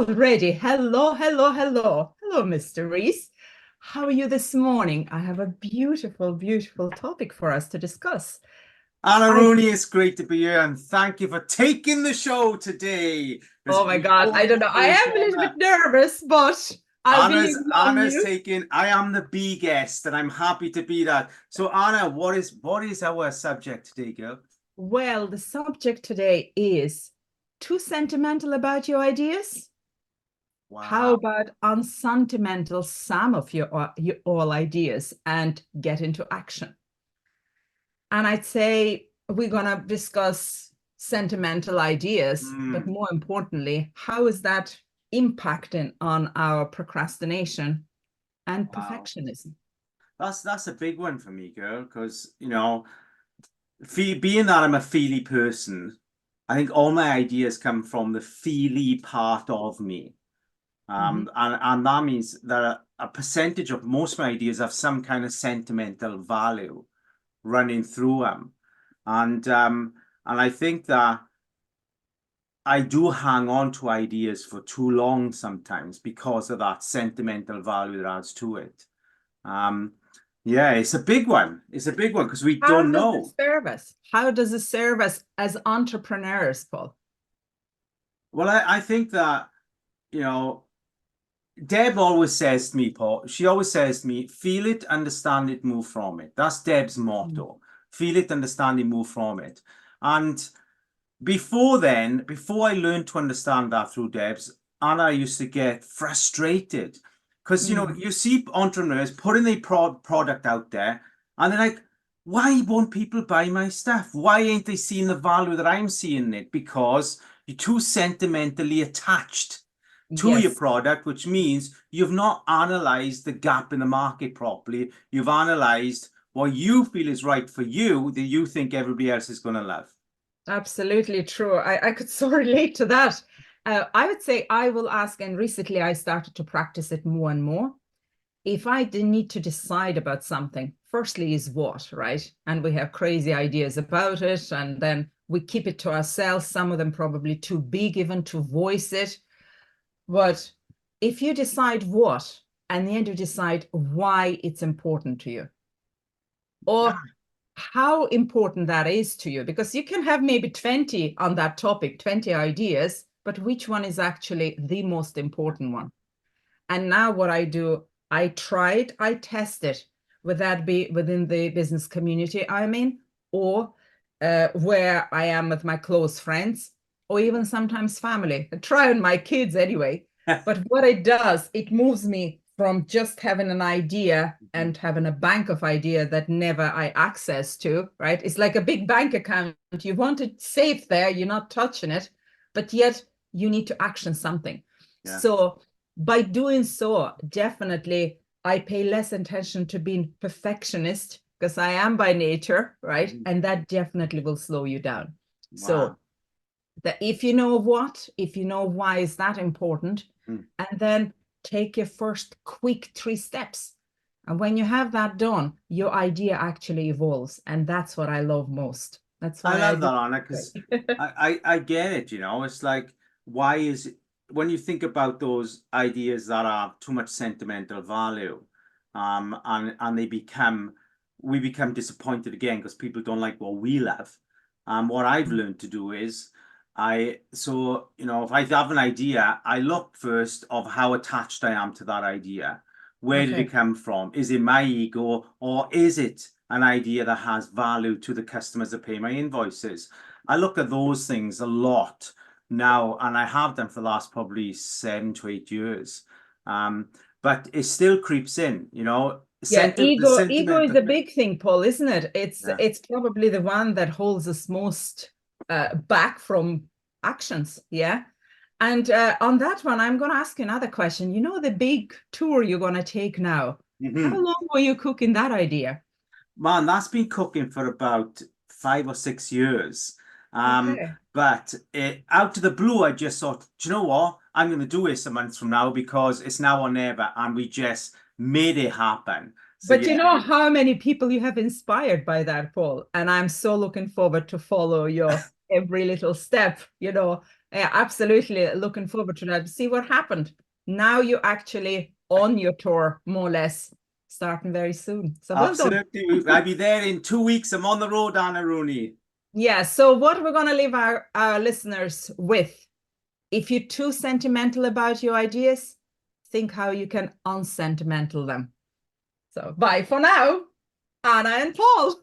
already. Hello, hello, hello. Hello, Mr. Rees. How are you this morning? I have a beautiful, beautiful topic for us to discuss. Anna I, Rooney, it's great to be here, and thank you for taking the show today. oh Because my we God, both I don't know know. I there's am a little bit nervous, but I'll be Anna's leaning on Anna's you. taking. I am the B guest, and I'm happy to be that. So, Anna, what is our subject today, girl? Well, the subject today is too sentimental about your ideas? How Wow. about unsentimental some of your all ideas and get into action? And I'd say we're going to discuss sentimental ideas, but Hmm. more importantly, how is that impacting on our procrastination and Wow. perfectionism? That's a big one for me, girl. Because being that I'm a feely person, I think all my ideas come from the feely part of me. Mhm. And that means that a percentage of most of my ideas have some kind of sentimental value running through them. And I think that I do hang on to ideas for too long sometimes because of that sentimental value that adds to it. Um, yeah, it's a big one. It's a big one because we How don't does it know. serve us? How does it serve us as entrepreneurs, Paul? Well, I think that, you know, Deb always says to me, Paul, she always says to me, feel it, understand it, move from it. That's Deb's Mm. motto. Feel it, understand it, move from it. And before I learned to understand that through Deb's, Anna used to get frustrated because, Mm. you see entrepreneurs putting their product out there and they're like, why won't people buy my stuff? Why ain't they seeing the value that I'm seeing in it? Because you're too sentimentally attached to your Yes, product, which means you've not analyzed the gap in the market properly. You've analyzed what you feel is right for you that you think everybody else is going to love. absolutely true. I could so relate to that. I would say I will ask, and recently I started to practice it more and more. If I need to decide about something, firstly is what, right? And we have crazy ideas about it, and then we keep it to ourselves, some of them probably too big even to voice it. But if you decide what, and then you decide why it's important to you, or how important that is to you, because you can have maybe 20 on that topic, 20 ideas, but which one is actually the most important one? And now what I do, I test it. Would that be within the business community I'm in, or where I am with my close friends, or even sometimes family? I try on my kids anyway. But what it does, it moves me from just having an idea and having a bank of idea that never I access to, right? It's like a big bank account. You want it safe there, you're not touching it, but yet you need to action something. Yeah. So by doing so, definitely I pay less attention to being perfectionist because I am by nature, right? Mhm. And that definitely will slow you down. Wow. So that if you know what, if you know why is that important, Mm. and then take your first quick 3 steps. And when you have that done, your idea actually evolves. And that's what I love most. That's I why I love do that, Anna, because it. I get it, It's like, why is it, when you think about those ideas that are too much sentimental value, and we become disappointed again because people don't like what we love. What I've learned to do is if I have an idea, I look first of how attached I am to that idea. Where did it Okay. come from? Is it my ego, or is it an idea that has value to the customers that pay my invoices? I look at those things a lot now, and I have done for the last probably 7 to 8 years. Um, but it still creeps in, Yeah, The ego is sentimental. a big thing, Paul, isn't it? It's Yeah. it's probably the one that holds us most back from actions. Yeah. And on that one, I'm going to ask you another question. You know the big tour you're going to take now. How Mhm. long were you cooking that idea? Man, that's been cooking for about 5 or 6 years. Okay. But out of the blue, I just thought, do you know what? I'm going to do this a month from now because it's now or never, and we just made it happen. So But you yeah, know how many people you have inspired by that, Paul? And I'm so looking forward to follow your every little step. Yeah, absolutely. Looking forward to that. See what happened. Now you're actually on your tour, more or less, starting very soon. So well done. Absolutely. I'll be there in 2 weeks. I'm on the road, Anna Rooney. Yeah. So what we're going to leave our listeners with, if you're too sentimental about your ideas, think how you can unsentimental them. So bye for now, Anna and Paul.